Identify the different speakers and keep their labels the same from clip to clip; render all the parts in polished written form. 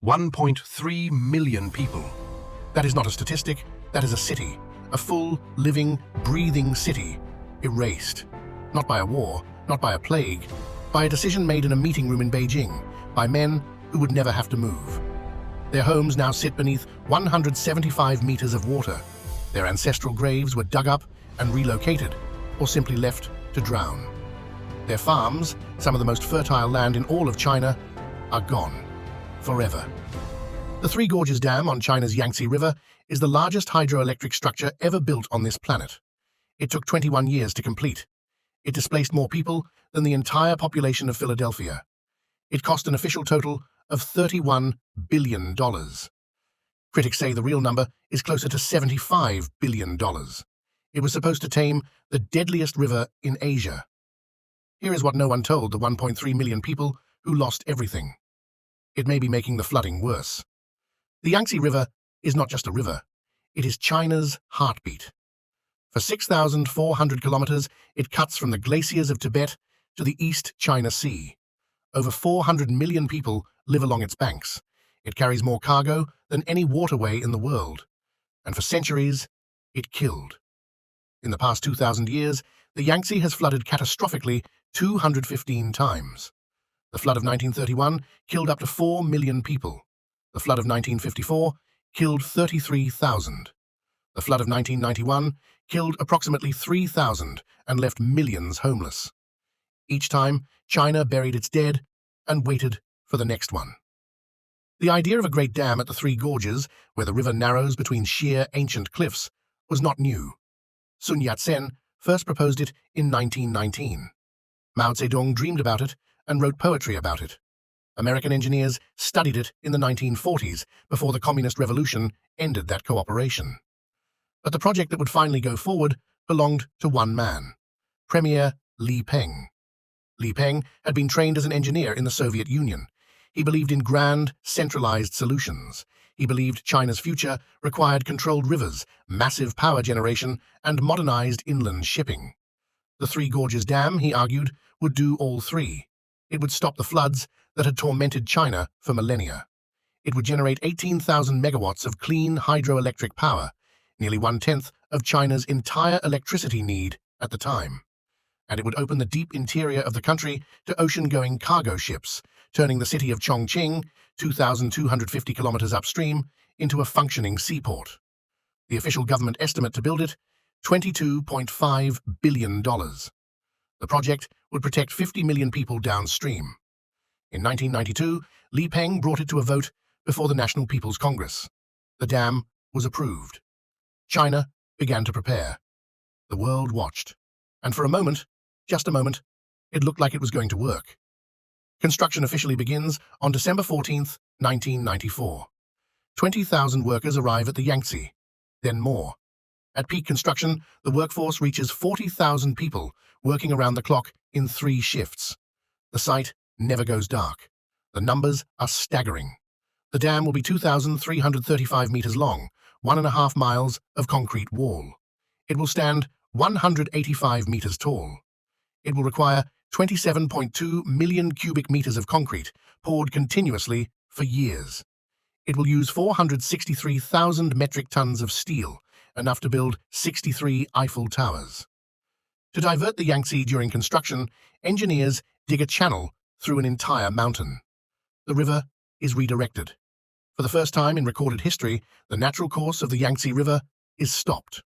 Speaker 1: 1.3 million people. That is not a statistic, that is a city. A full, living, breathing city. Erased. Not by a war, not by a plague, by a decision made in a meeting room in Beijing, by men who would never have to move. Their homes now sit beneath 175 meters of water. Their ancestral graves were dug up and relocated, or simply left to drown. Their farms, some of the most fertile land in all of China, are gone. Forever. The Three Gorges Dam on China's Yangtze River is the largest hydroelectric structure ever built on this planet. It took 21 years to complete. It displaced more people than the entire population of Philadelphia. It cost an official total of $31 billion. Critics say the real number is closer to $75 billion. It was supposed to tame the deadliest river in Asia. Here is what no one told the 1.3 million people who lost everything. It may be making the flooding worse. The Yangtze River is not just a river. It is China's heartbeat. For 6,400 kilometers, it cuts from the glaciers of Tibet to the East China Sea. Over 400 million people live along its banks. It carries more cargo than any waterway in the world. And for centuries, it killed. In the past 2,000 years, the Yangtze has flooded catastrophically 215 times. The flood of 1931 killed up to 4 million people. The flood of 1954 killed 33,000. The flood of 1991 killed approximately 3,000 and left millions homeless. Each time, China buried its dead and waited for the next one. The idea of a great dam at the Three Gorges, where the river narrows between sheer ancient cliffs, was not new. Sun Yat-sen first proposed it in 1919. Mao Zedong dreamed about it and wrote poetry about it. American engineers studied it in the 1940s before the Communist Revolution ended that cooperation. But the project that would finally go forward belonged to one man, Premier Li Peng. Li Peng had been trained as an engineer in the Soviet Union. He believed in grand, centralized solutions. He believed China's future required controlled rivers, massive power generation, and modernized inland shipping. The Three Gorges Dam, he argued, would do all three. It would stop the floods that had tormented China for millennia. It would generate 18,000 megawatts of clean hydroelectric power, nearly 1/10 of China's entire electricity need at the time. And it would open the deep interior of the country to ocean-going cargo ships, turning the city of Chongqing, 2,250 kilometers upstream, into a functioning seaport. The official government estimate to build it, $22.5 billion. The project would protect 50 million people downstream. In 1992, Li Peng brought it to a vote before the National People's Congress. The dam was approved. China began to prepare. The world watched. And for a moment, just a moment, it looked like it was going to work. Construction officially begins on December 14, 1994. 20,000 workers arrive at the Yangtze, then more. At peak construction, the workforce reaches 40,000 people, working around the clock in 3 shifts. The site never goes dark. The numbers are staggering. The dam will be 2,335 meters long, 1.5 miles of concrete wall. It will stand 185 meters tall. It will require 27.2 million cubic meters of concrete, poured continuously for years. It will use 463,000 metric tons of steel, enough to build 63 Eiffel Towers. To divert the Yangtze during construction, engineers dig a channel through an entire mountain. The river is redirected. For the first time in recorded history, the natural course of the Yangtze River is stopped.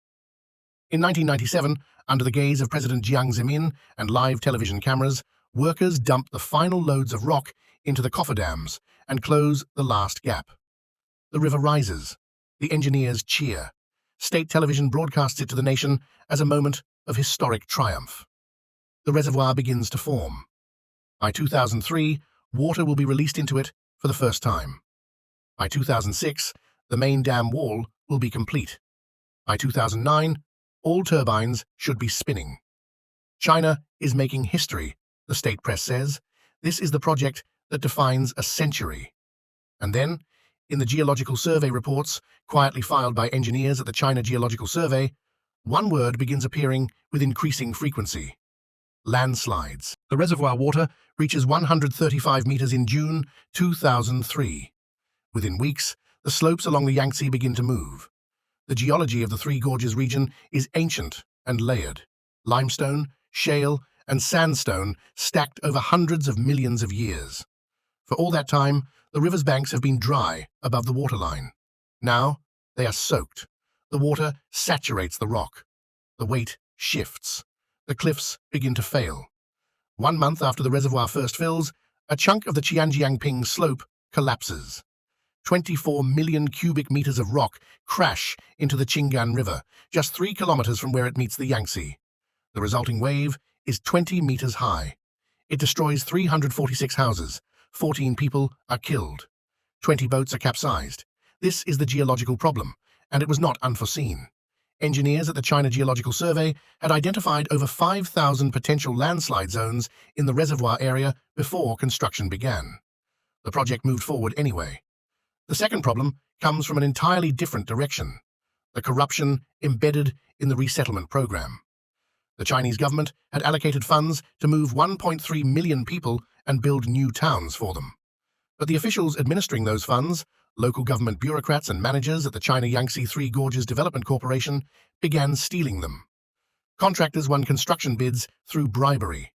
Speaker 1: In 1997, under the gaze of President Jiang Zemin and live television cameras, workers dump the final loads of rock into the cofferdams and close the last gap. The river rises. The engineers cheer. State television broadcasts it to the nation as a moment of historic triumph. The reservoir begins to form. By 2003, water will be released into it for the first time. By 2006, the main dam wall will be complete. By 2009, all turbines should be spinning. China is making history, the state press says. This is the project that defines a century. And then, in the geological survey reports, quietly filed by engineers at the China Geological Survey, one word begins appearing with increasing frequency: landslides. The reservoir water reaches 135 meters in June 2003. Within weeks, the slopes along the Yangtze begin to move. The geology of the Three Gorges region is ancient and layered. Limestone, shale, and sandstone stacked over hundreds of millions of years. For all that time, the river's banks have been dry above the waterline. Now, they are soaked. The water saturates the rock. The weight shifts. The cliffs begin to fail. 1 month after the reservoir first fills, a chunk of the Qianjiangping slope collapses. 24 million cubic meters of rock crash into the Qingan River, just 3 kilometers from where it meets the Yangtze. The resulting wave is 20 meters high. It destroys 346 houses. 14 people are killed. 20 boats are capsized. This is the geological problem, and it was not unforeseen. Engineers at the China Geological Survey had identified over 5,000 potential landslide zones in the reservoir area before construction began. The project moved forward anyway. The second problem comes from an entirely different direction: the corruption embedded in the resettlement program. The Chinese government had allocated funds to move 1.3 million people and build new towns for them. But the officials administering those funds, local government bureaucrats and managers at the China Yangtze Three Gorges Development Corporation, began stealing them. Contractors won construction bids through bribery.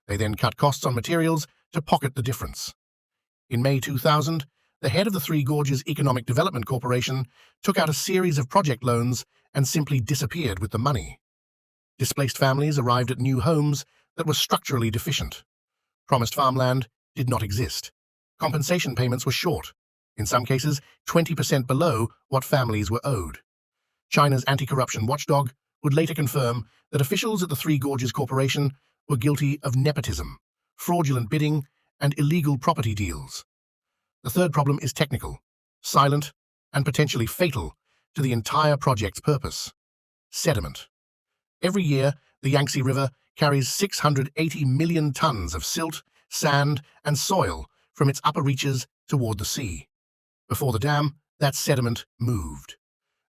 Speaker 1: They then cut costs on materials to pocket the difference. In May 2000, the head of the Three Gorges Economic Development Corporation took out a series of project loans and simply disappeared with the money. Displaced families arrived at new homes that were structurally deficient. Promised farmland did not exist. Compensation payments were short, in some cases 20% below what families were owed. China's anti-corruption watchdog would later confirm that officials at the Three Gorges Corporation were guilty of nepotism, fraudulent bidding, and illegal property deals. The third problem is technical, silent, and potentially fatal to the entire project's purpose: sediment. Every year, the Yangtze River carries 680 million tons of silt, sand, and soil from its upper reaches toward the sea. Before the dam, that sediment moved.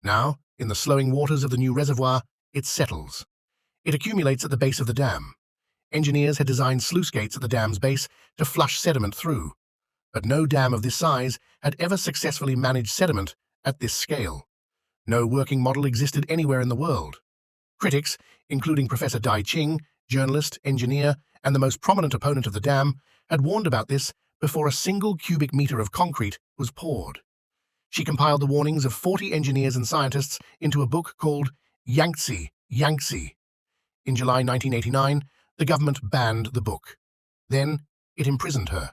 Speaker 1: Now, in the slowing waters of the new reservoir, it settles. It accumulates at the base of the dam. Engineers had designed sluice gates at the dam's base to flush sediment through, but no dam of this size had ever successfully managed sediment at this scale. No working model existed anywhere in the world. Critics, including Professor Dai Qing, journalist, engineer, and the most prominent opponent of the dam, had warned about this before a single cubic meter of concrete was poured. She compiled the warnings of 40 engineers and scientists into a book called Yangtze, Yangtze. In July 1989, the government banned the book. Then, it imprisoned her.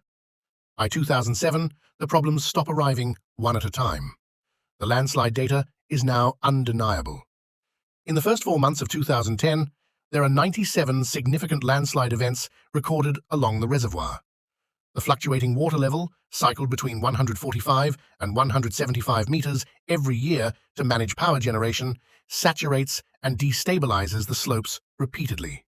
Speaker 1: By 2007, the problems stop arriving one at a time. The landslide data is now undeniable. In the first 4 months of 2010, there are 97 significant landslide events recorded along the reservoir. The fluctuating water level, cycled between 145 and 175 meters every year to manage power generation, saturates and destabilizes the slopes repeatedly.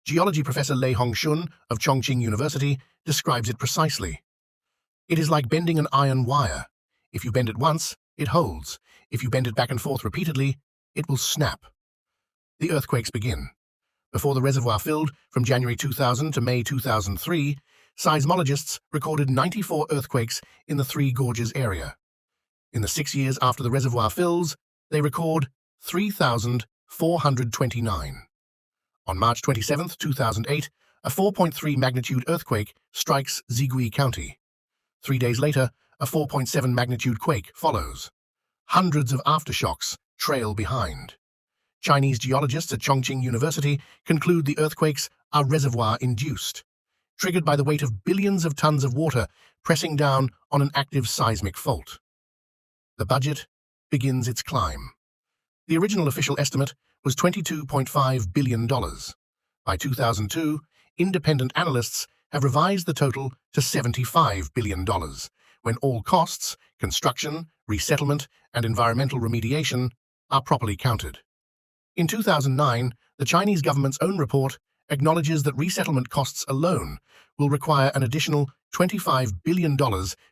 Speaker 1: Geology professor Lei Hongxun of Chongqing University describes it precisely. It is like bending an iron wire. If you bend it once, it holds. If you bend it back and forth repeatedly, it will snap. The earthquakes begin. Before the reservoir filled, from January 2000 to May 2003, seismologists recorded 94 earthquakes in the Three Gorges area. In the 6 years after the reservoir fills, they record 3,429. On March 27, 2008, a 4.3 magnitude earthquake strikes Zigui County. 3 days later, a 4.7 magnitude quake follows. Hundreds of aftershocks trail behind. Chinese geologists at Chongqing University conclude the earthquakes are reservoir-induced, triggered by the weight of billions of tons of water pressing down on an active seismic fault. The budget begins its climb. The original official estimate was $22.5 billion. By 2002, independent analysts have revised the total to $75 billion, when all costs, construction, resettlement, and environmental remediation are properly counted. In 2009, the Chinese government's own report acknowledges that resettlement costs alone will require an additional $25 billion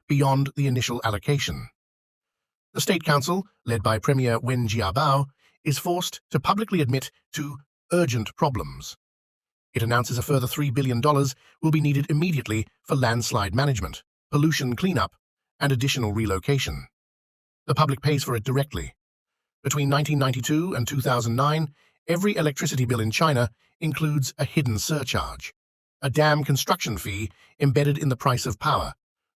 Speaker 1: beyond the initial allocation. The State Council, led by Premier Wen Jiabao, is forced to publicly admit to urgent problems. It announces a further $3 billion will be needed immediately for landslide management, pollution cleanup, and additional relocation. The public pays for it directly. Between 1992 and 2009, every electricity bill in China includes a hidden surcharge, a dam construction fee embedded in the price of power,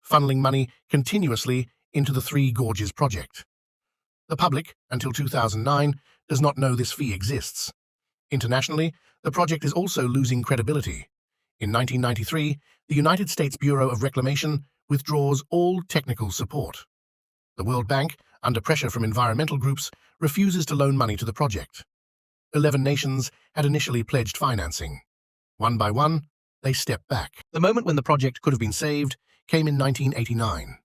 Speaker 1: funneling money continuously into the Three Gorges project. The public, until 2009, does not know this fee exists. Internationally, the project is also losing credibility. In 1993, the United States Bureau of Reclamation withdraws all technical support. The World Bank, under pressure from environmental groups, refuses to loan money to the project. 11 nations had initially pledged financing. One by one, they stepped back. The moment when the project could have been saved came in 1989.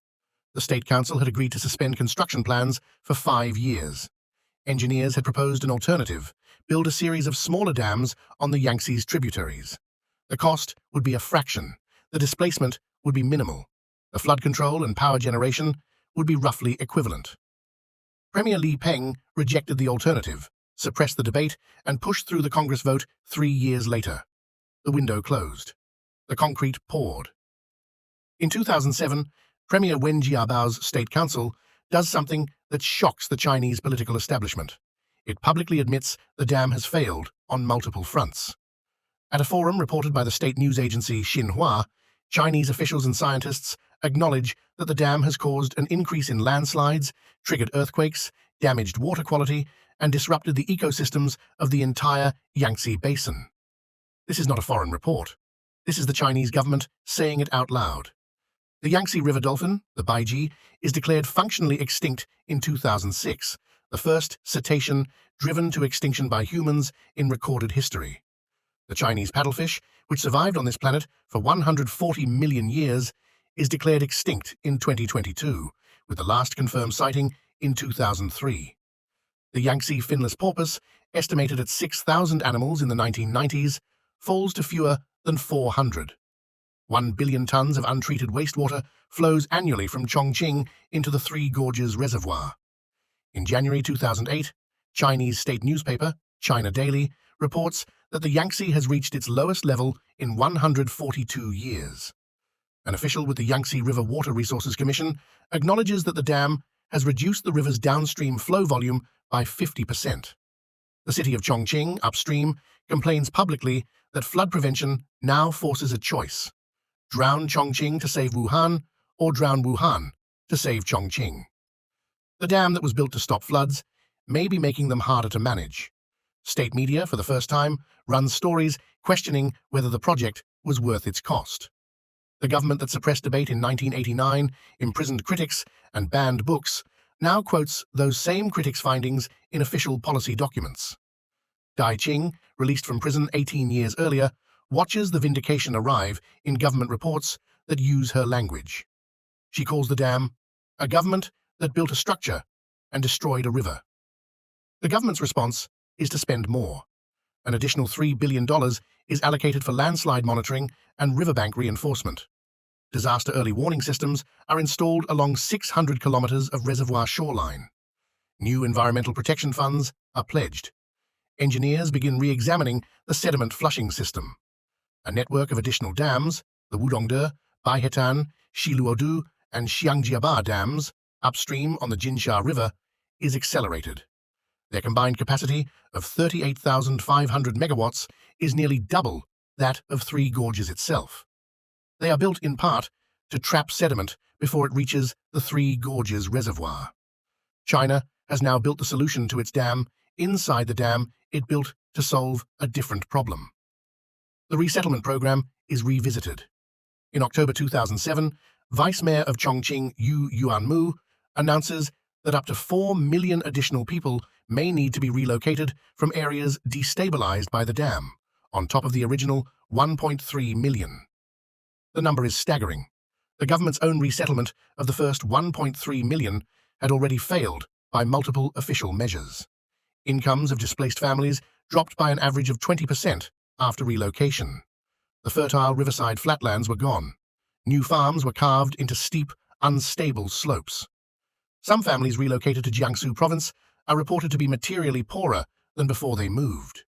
Speaker 1: The State Council had agreed to suspend construction plans for 5 years. Engineers had proposed an alternative: build a series of smaller dams on the Yangtze's tributaries. The cost would be a fraction. The displacement would be minimal. The flood control and power generation would be roughly equivalent. Premier Li Peng rejected the alternative, suppressed the debate, and pushed through the Congress vote 3 years later. The window closed. The concrete poured. In 2007, Premier Wen Jiabao's State Council does something that shocks the Chinese political establishment. It publicly admits the dam has failed on multiple fronts. At a forum reported by the state news agency Xinhua, Chinese officials and scientists acknowledge that the dam has caused an increase in landslides, triggered earthquakes, damaged water quality, and disrupted the ecosystems of the entire Yangtze Basin. This is not a foreign report. This is the Chinese government saying it out loud. The Yangtze River dolphin, the baiji, is declared functionally extinct in 2006, the first cetacean driven to extinction by humans in recorded history. The Chinese paddlefish, which survived on this planet for 140 million years, is declared extinct in 2022, with the last confirmed sighting in 2003. The Yangtze finless porpoise, estimated at 6,000 animals in the 1990s, falls to fewer than 400. 1 billion tons of untreated wastewater flows annually from Chongqing into the Three Gorges Reservoir. In January 2008, Chinese state newspaper, China Daily, reports that the Yangtze has reached its lowest level in 142 years. An official with the Yangtze River Water Resources Commission acknowledges that the dam has reduced the river's downstream flow volume by 50%. The city of Chongqing, upstream, complains publicly that flood prevention now forces a choice: drown Chongqing to save Wuhan, or drown Wuhan to save Chongqing. The dam that was built to stop floods may be making them harder to manage. State media, for the first time, runs stories questioning whether the project was worth its cost. The government that suppressed debate in 1989, imprisoned critics, and banned books now quotes those same critics' findings in official policy documents. Dai Qing, released from prison 18 years earlier, watches the vindication arrive in government reports that use her language. She calls the dam a government that built a structure and destroyed a river. The government's response is to spend more. An additional $3 billion is allocated for landslide monitoring and riverbank reinforcement. Disaster early warning systems are installed along 600 kilometers of reservoir shoreline. New environmental protection funds are pledged. Engineers begin re-examining the sediment flushing system. A network of additional dams, the Wudongde, Baihetan, Shiluodu, and Xiangjiaba dams, upstream on the Jinsha River, is accelerated. Their combined capacity of 38,500 megawatts is nearly double that of Three Gorges itself. They are built in part to trap sediment before it reaches the Three Gorges Reservoir. China has now built the solution to its dam inside the dam it built to solve a different problem. The resettlement program is revisited. In October 2007, Vice Mayor of Chongqing Yu Yuanmu announces that up to 4 million additional people may need to be relocated from areas destabilized by the dam, on top of the original 1.3 million. The number is staggering. The government's own resettlement of the first 1.3 million had already failed by multiple official measures. Incomes of displaced families dropped by an average of 20% after relocation. The fertile riverside flatlands were gone. New farms were carved into steep, unstable slopes. Some families relocated to Jiangsu province are reported to be materially poorer than before they moved.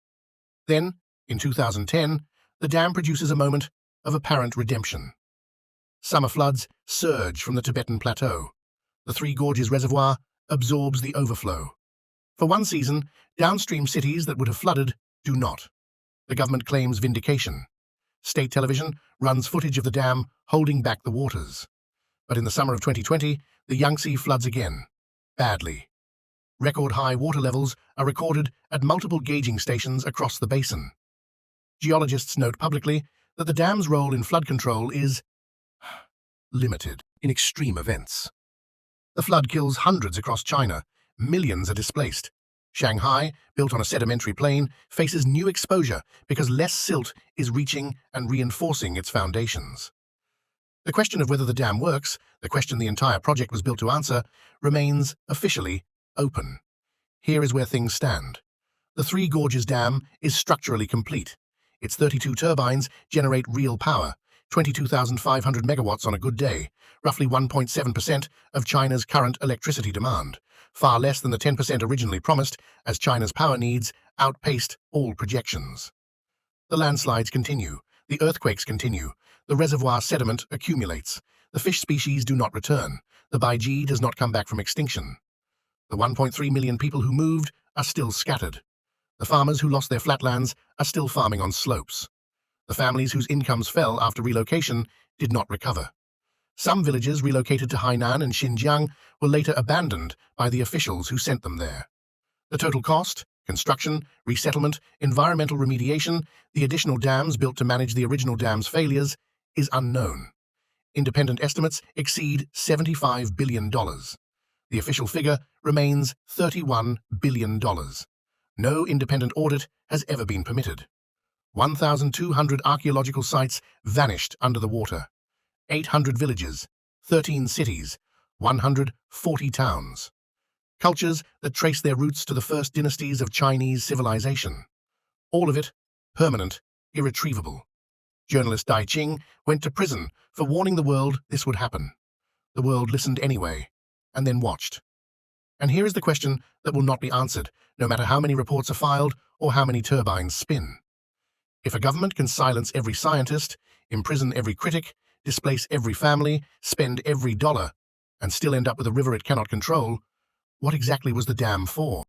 Speaker 1: Then, in 2010, the dam produces a moment of apparent redemption. Summer floods surge from the Tibetan Plateau. The Three Gorges Reservoir absorbs the overflow. For one season, downstream cities that would have flooded do not. The government claims vindication. State television runs footage of the dam holding back the waters. But in the summer of 2020, the Yangtze floods again. Badly. Record-high water levels are recorded at multiple gauging stations across the basin. Geologists note publicly that the dam's role in flood control is limited in extreme events. The flood kills hundreds across China. Millions are displaced. Shanghai, built on a sedimentary plain, faces new exposure because less silt is reaching and reinforcing its foundations. The question of whether the dam works, the question the entire project was built to answer, remains officially open. Here is where things stand. The Three Gorges Dam is structurally complete. Its 32 turbines generate real power, 22,500 megawatts on a good day, roughly 1.7% of China's current electricity demand, far less than the 10% originally promised, as China's power needs outpaced all projections. The landslides continue, the earthquakes continue, the reservoir sediment accumulates, the fish species do not return, the Baiji does not come back from extinction. The 1.3 million people who moved are still scattered. The farmers who lost their flatlands are still farming on slopes. The families whose incomes fell after relocation did not recover. Some villages relocated to Hainan and Xinjiang were later abandoned by the officials who sent them there. The total cost, construction, resettlement, environmental remediation, the additional dams built to manage the original dam's failures, is unknown. Independent estimates exceed $75 billion. The official figure remains $31 billion. No independent audit has ever been permitted. 1,200 archaeological sites vanished under the water. 800 villages, 13 cities, 140 towns. Cultures that trace their roots to the first dynasties of Chinese civilization. All of it permanent, irretrievable. Journalist Dai Qing went to prison for warning the world this would happen. The world listened anyway, and then watched. And here is the question that will not be answered, no matter how many reports are filed or how many turbines spin. If a government can silence every scientist, imprison every critic, displace every family, spend every dollar, and still end up with a river it cannot control, what exactly was the dam for?